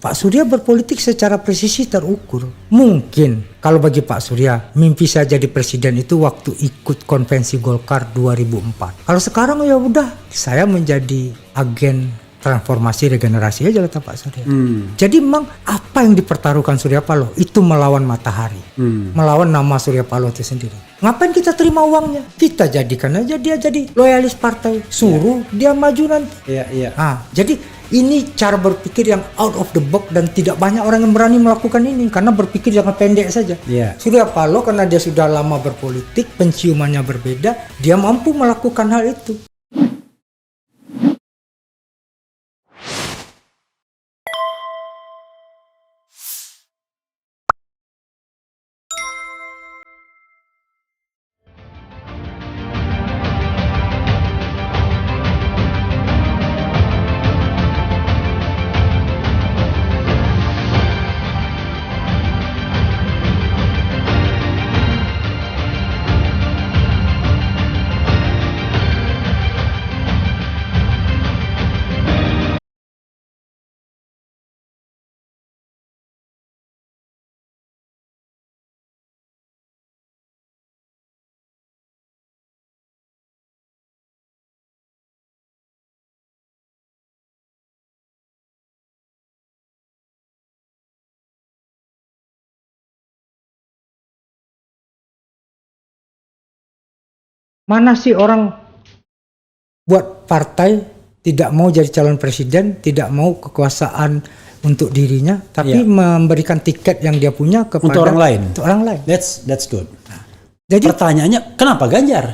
Pak Surya berpolitik secara presisi terukur. Mungkin kalau bagi Pak Surya, mimpi saya jadi presiden itu waktu ikut konvensi Golkar 2004. Kalau sekarang ya udah, saya menjadi agen transformasi regenerasi aja kata Pak Surya. Jadi memang apa yang dipertaruhkan Surya Paloh itu melawan matahari, melawan nama Surya Paloh itu sendiri. Ngapain kita terima uangnya? Kita jadikan aja dia jadi loyalis partai, suruh dia maju nanti. Jadi ini cara berpikir yang out of the box dan tidak banyak orang yang berani melakukan ini karena berpikir jangka pendek saja. Surya Paloh karena dia sudah lama berpolitik, penciumannya berbeda, dia mampu melakukan hal itu. Mana sih orang buat partai tidak mau jadi calon presiden, tidak mau kekuasaan untuk dirinya, tapi memberikan tiket yang dia punya kepada untuk orang lain. Untuk orang lain. That's good. Jadi pertanyaannya kenapa Ganjar?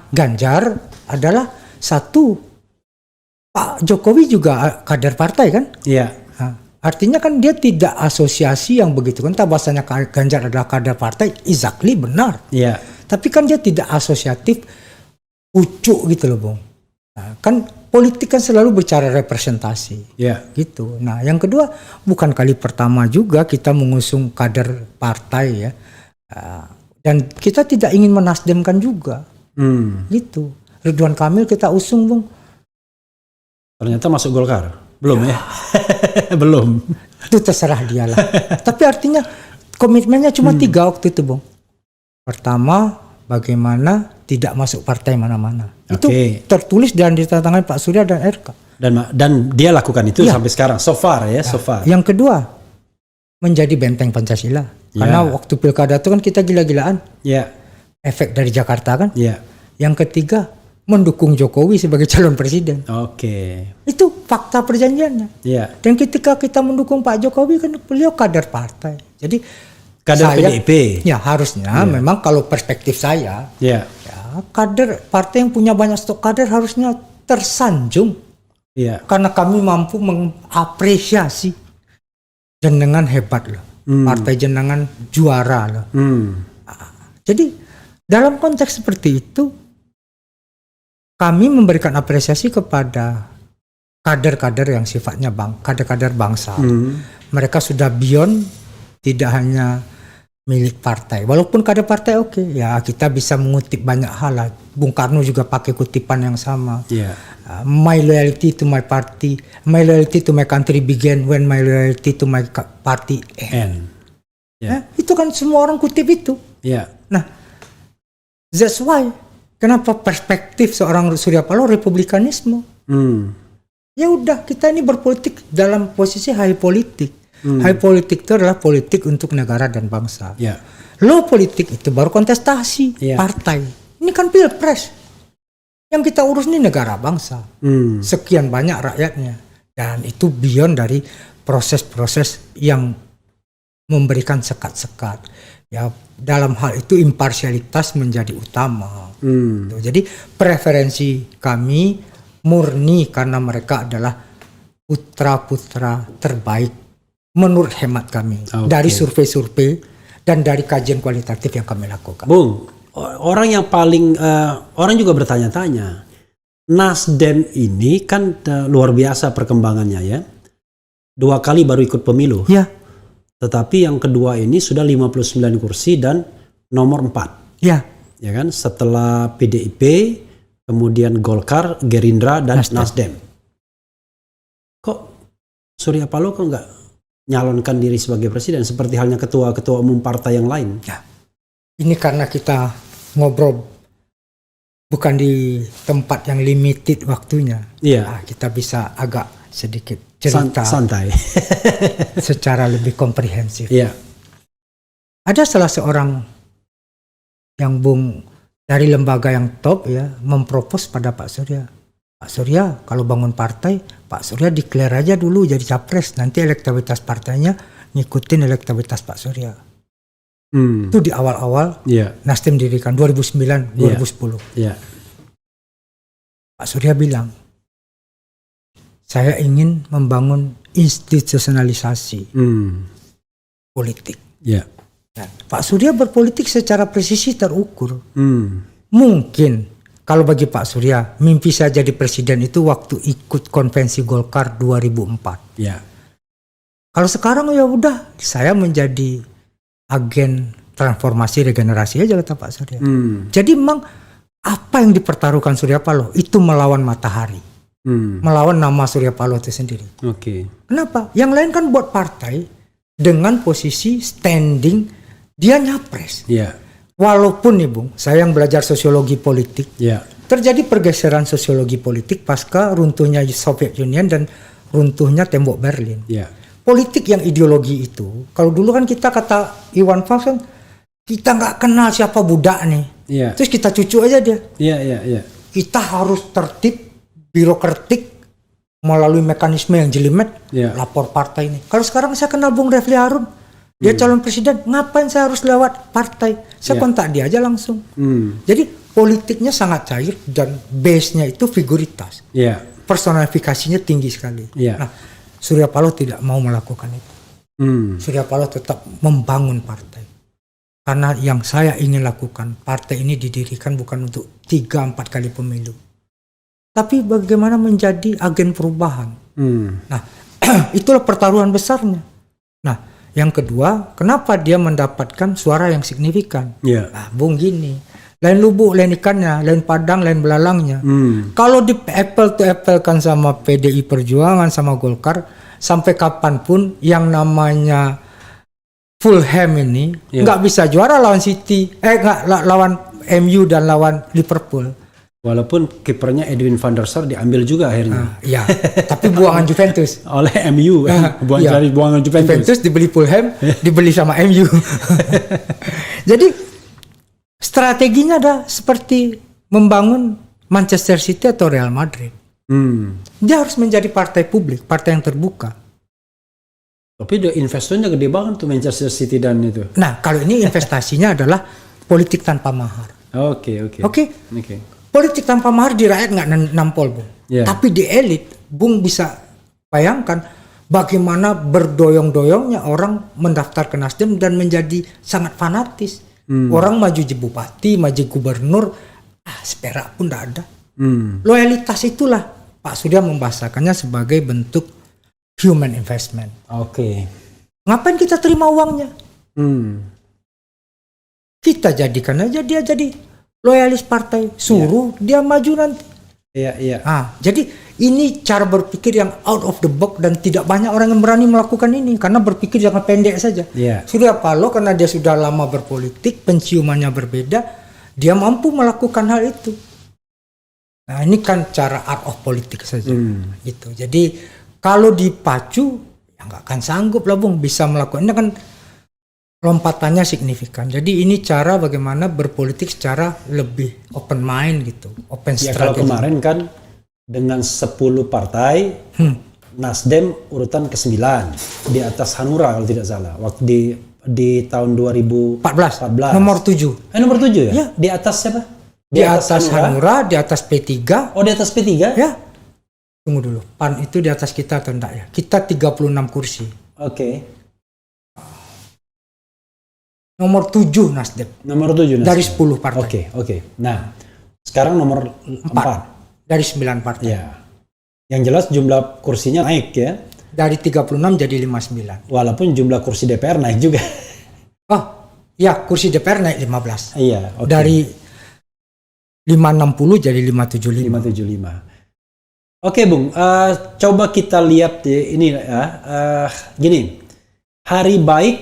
Ganjar adalah satu, Pak Jokowi juga kader partai kan? Artinya kan dia tidak asosiasi yang begitu kan? Bahasanya Ganjar adalah kader partai, exactly benar. Tapi kan dia tidak asosiatif, ucuk gitu loh, Bung. Nah, kan politik kan selalu bicara representasi, gitu. Nah, yang kedua, bukan kali pertama juga kita mengusung kader partai ya, dan kita tidak ingin menasdemkan juga, gitu. Ridwan Kamil kita usung, Bung. Ternyata masuk Golkar, belum ya? Belum. Itu terserah dia lah. Tapi artinya komitmennya cuma 3 waktu itu, Bung. Pertama, bagaimana tidak masuk partai mana-mana. Itu tertulis dan ditandatangani Pak Surya dan RK. Dan dia lakukan itu sampai sekarang, so far. Yang kedua, menjadi benteng Pancasila. Karena waktu pilkada itu kan kita gila-gilaan. Efek dari Jakarta kan. Yang ketiga, mendukung Jokowi sebagai calon presiden. Itu fakta perjanjiannya. Dan ketika kita mendukung Pak Jokowi kan beliau kader partai. Jadi kader PDIP. Ya harusnya memang kalau perspektif saya, ya kader partai yang punya banyak stok kader harusnya tersanjung. Karena kami mampu mengapresiasi jenengan hebat loh. Partai jenengan juara loh. Jadi dalam konteks seperti itu kami memberikan apresiasi kepada kader-kader yang sifatnya kader-kader bangsa. Mereka sudah beyond tidak hanya milik partai. Walaupun kader partai ya kita bisa mengutip banyak hal lah. Bung Karno juga pakai kutipan yang sama. My loyalty to my party, my loyalty to my country began when my loyalty to my party end. Itu kan semua orang kutip itu. Nah, that's why kenapa perspektif seorang Surya Paloh republikanisme. Ya udah, kita ini berpolitik dalam posisi high politik. High politik itu adalah politik untuk negara dan bangsa. Low politik itu baru kontestasi partai. Ini kan pilpres. Yang kita urus ini negara bangsa. Sekian banyak rakyatnya. Dan itu beyond dari proses-proses yang memberikan sekat-sekat. Ya, dalam hal itu imparsialitas menjadi utama. Jadi preferensi kami murni karena mereka adalah putra-putra terbaik menurut hemat kami dari survei-survei dan dari kajian kualitatif yang kami lakukan. Bung, orang yang paling orang juga bertanya-tanya, Nasdem ini kan luar biasa perkembangannya ya. 2 kali baru ikut pemilu. Tetapi yang kedua ini sudah 59 kursi dan nomor 4. Ya kan, setelah PDIP, kemudian Golkar, Gerindra dan Nasdem. Kok Surya Paloh kok nggak nyalonkan diri sebagai presiden seperti halnya ketua-ketua umum partai yang lain? Ya. Ini karena kita ngobrol bukan di tempat yang limited waktunya. Iya. Nah, kita bisa agak sedikit cerita santai secara lebih komprehensif. Iya. Ada salah seorang yang dari lembaga yang top ya mempropos pada Pak Surya. Pak Surya kalau bangun partai, Pak Surya declare aja dulu jadi capres, nanti elektabilitas partainya ngikutin elektabilitas Pak Surya. Itu di awal-awal Nasdem dirikan 2009, 2010. Pak Surya bilang, saya ingin membangun institusionalisasi politik. Nah, Pak Surya berpolitik secara presisi terukur. Mungkin kalau bagi Pak Surya, mimpi saya jadi presiden itu waktu ikut konvensi Golkar 2004. Kalau sekarang ya udah, saya menjadi agen transformasi regenerasi aja kata Pak Surya. Jadi memang apa yang dipertaruhkan Surya Paloh itu melawan matahari, melawan nama Surya Paloh itu sendiri. Kenapa? Yang lain kan buat partai dengan posisi standing dia nyapres. Walaupun nih Bung, saya yang belajar sosiologi politik, terjadi pergeseran sosiologi politik pasca runtuhnya Soviet Union dan runtuhnya tembok Berlin. Politik yang ideologi itu, kalau dulu kan kita kata Iwan Fals kan, kita nggak kenal siapa budak nih, terus kita cucu aja dia. Kita harus tertib, birokratik, melalui mekanisme yang jelimet, lapor partai ini. Kalau sekarang saya kenal Bung Refli Harun, dia calon presiden, ngapain saya harus lewat partai? Saya kontak dia aja langsung. Jadi politiknya sangat cair dan base-nya itu figuritas. Personifikasinya tinggi sekali. Nah, Surya Paloh tidak mau melakukan itu. Surya Paloh tetap membangun partai. Karena yang saya ingin lakukan, partai ini didirikan bukan untuk 3-4 kali pemilu, tapi bagaimana menjadi agen perubahan. Nah, itulah pertaruhan besarnya. Nah, yang kedua, kenapa dia mendapatkan suara yang signifikan? Nah, Bung gini, lain lubuk, lain ikannya, lain padang, lain belalangnya. Kalau di apple to apple kan sama PDI Perjuangan, sama Golkar, sampai kapanpun yang namanya Fulham ini nggak bisa juara lawan City, lawan MU dan lawan Liverpool. Walaupun kipernya Edwin van der Sar diambil juga akhirnya. Tapi buangan Juventus. Oleh MU, buangan Juventus. Juventus dibeli Fulham, dibeli sama MU. Jadi strateginya ada seperti membangun Manchester City atau Real Madrid. Dia harus menjadi partai publik, partai yang terbuka. Tapi investornya gede banget tuh Manchester City dan itu. Nah, kalau ini investasinya adalah politik tanpa mahar. Oke. Politik tanpa mahar di rakyat nggak nampol, Bung. Tapi di elit, Bung bisa bayangkan bagaimana berdoyong-doyongnya orang mendaftar ke Nasdem dan menjadi sangat fanatis. Orang maju jadi bupati, maju gubernur, seperak pun tidak ada. Loyalitas itulah Pak Surya membahasakannya sebagai bentuk human investment. Ngapain kita terima uangnya? Kita jadikan aja dia jadi loyalis partai, suruh dia maju nanti. Jadi ini cara berpikir yang out of the box dan tidak banyak orang yang berani melakukan ini karena berpikir jangka pendek saja. Surya Paloh karena dia sudah lama berpolitik, penciumannya berbeda, dia mampu melakukan hal itu. Nah, ini kan cara art of politik saja. Gitu. Jadi kalau dipacu ya nggak akan sanggup lah Bung bisa melakukan ini kan. Lompatannya signifikan. Jadi ini cara bagaimana berpolitik secara lebih open mind gitu, open strategi. Kalau kemarin kan dengan 10 partai, Nasdem urutan ke-9 di atas Hanura kalau tidak salah. Waktu di tahun 2014. Nomor 7. Nomor 7 ya? Di atas siapa? Di atas Hanura, di atas P3. Oh, di atas P3? Ya. Tunggu dulu. PAN itu di atas kita atau enggak ya? Kita 36 kursi. Nomor 7 Nasdem. Nomor 7 Nasdem. Dari 10 partai. Nah, sekarang nomor 4. Dari 9 partai. Yang jelas jumlah kursinya naik ya. Dari 36 jadi 59. Walaupun jumlah kursi DPR naik juga. Kursi DPR naik 15. Dari 560 jadi 575. Oke Bung, coba kita lihat ini gini. hari baik,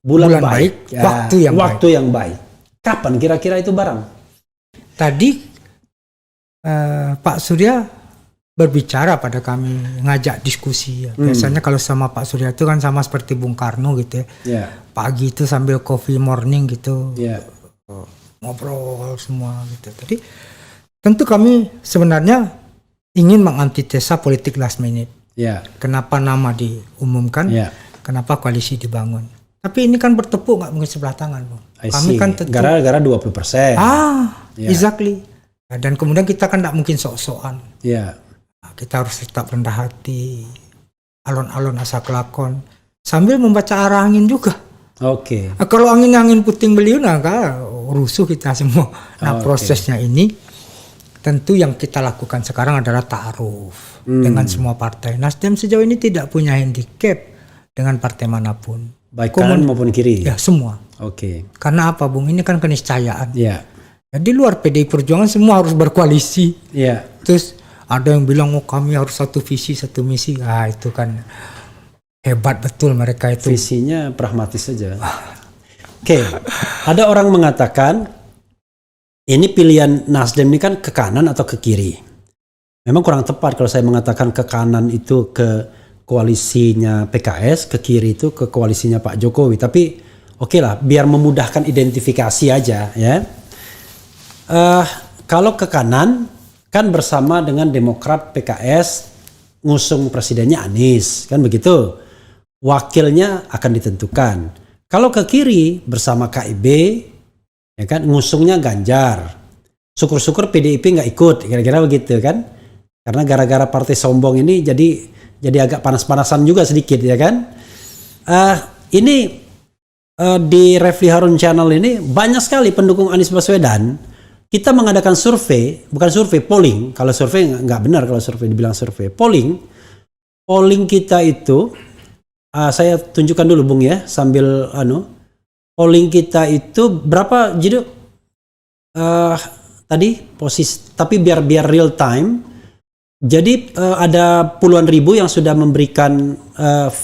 bulan baik, ya, waktu yang baik. Kapan kira-kira itu barang? Tadi Pak Surya berbicara pada kami, ngajak diskusi ya. Biasanya kalau sama Pak Surya itu kan sama seperti Bung Karno gitu ya. Pagi itu sambil coffee morning gitu. Ngobrol semua gitu. Jadi tentu kami sebenarnya ingin mengantitesa politik last minute. Kenapa nama diumumkan? Kenapa koalisi dibangun? Tapi ini kan bertepuk nggak mungkin sebelah tangan, Bung. Kami kan tentu gara-gara 20%. Exactly. Dan kemudian kita kan nggak mungkin sok-sokan. Kita harus tetap rendah hati, alon-alon asa kelakon, sambil membaca arah angin juga. Kalau angin puting beliung, rusuh kita semua. Prosesnya ini tentu yang kita lakukan sekarang adalah ta'aruf dengan semua partai. Nasdem sejauh ini tidak punya handicap dengan partai manapun, baik kanan maupun kiri. Ya, semua. Karena apa, Bung? Ini kan keniscayaan. Jadi luar PDI Perjuangan semua harus berkoalisi. Terus ada yang bilang, oh kami harus satu visi, satu misi. Itu kan hebat betul mereka itu. Visinya pragmatis saja. Ada orang mengatakan ini pilihan Nasdem ini kan ke kanan atau ke kiri. Memang kurang tepat kalau saya mengatakan ke kanan itu ke koalisinya PKS, ke kiri itu ke koalisinya Pak Jokowi. Tapi lah, biar memudahkan identifikasi aja ya. Kalau ke kanan kan bersama dengan Demokrat, PKS ngusung presidennya Anies, kan begitu. Wakilnya akan ditentukan. Kalau ke kiri bersama KIB, ya kan ngusungnya Ganjar. Syukur-syukur PDIP nggak ikut, kira-kira begitu kan? Karena gara-gara partai sombong ini jadi agak panas-panasan juga sedikit, ya kan? Ini di Refli Harun Channel ini banyak sekali pendukung Anies Baswedan. Kita mengadakan survei, bukan survei, polling. Kalau survei nggak benar kalau survei dibilang survei. Polling kita itu, saya tunjukkan dulu Bung ya, sambil polling kita itu berapa jadi tadi posisi, tapi biar real time. Jadi ada puluhan ribu yang sudah memberikan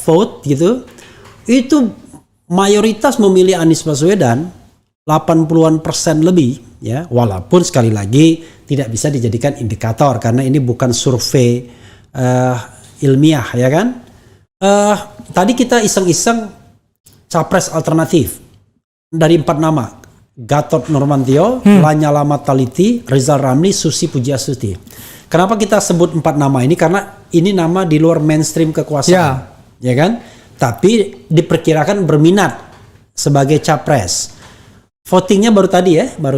vote gitu. Itu mayoritas memilih Anies Baswedan, 80% lebih. Ya, walaupun sekali lagi tidak bisa dijadikan indikator karena ini bukan survei ilmiah, ya kan? Tadi kita iseng-iseng capres alternatif dari 4 nama: Gatot Nurmantio, Lanyala Mataliti, Rizal Ramli, Susi Pujiastuti. Kenapa kita sebut 4 nama ini? Karena ini nama di luar mainstream kekuasaan, ya kan? Tapi diperkirakan berminat sebagai capres. Votingnya baru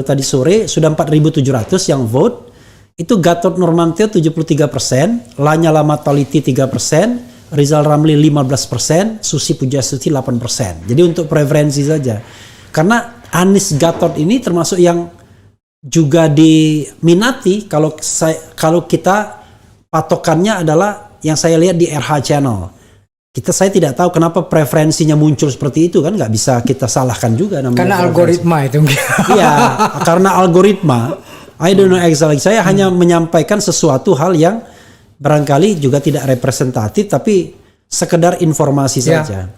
tadi sore sudah 4.700 yang vote. Itu Gatot Nurmantio 73%, Lanyala Mataliti 3%, Rizal Ramli 15%, Susi Pujiastuti 8%. Jadi untuk preferensi saja. Karena Anies Gatot ini termasuk yang juga diminati kalau kita patokannya adalah yang saya lihat di RH Channel. Saya tidak tahu kenapa preferensinya muncul seperti itu, kan nggak bisa kita salahkan juga namanya. Karena algoritma itu. Iya, karena algoritma. I don't know exactly. Saya hanya menyampaikan sesuatu hal yang barangkali juga tidak representatif, tapi sekedar informasi saja.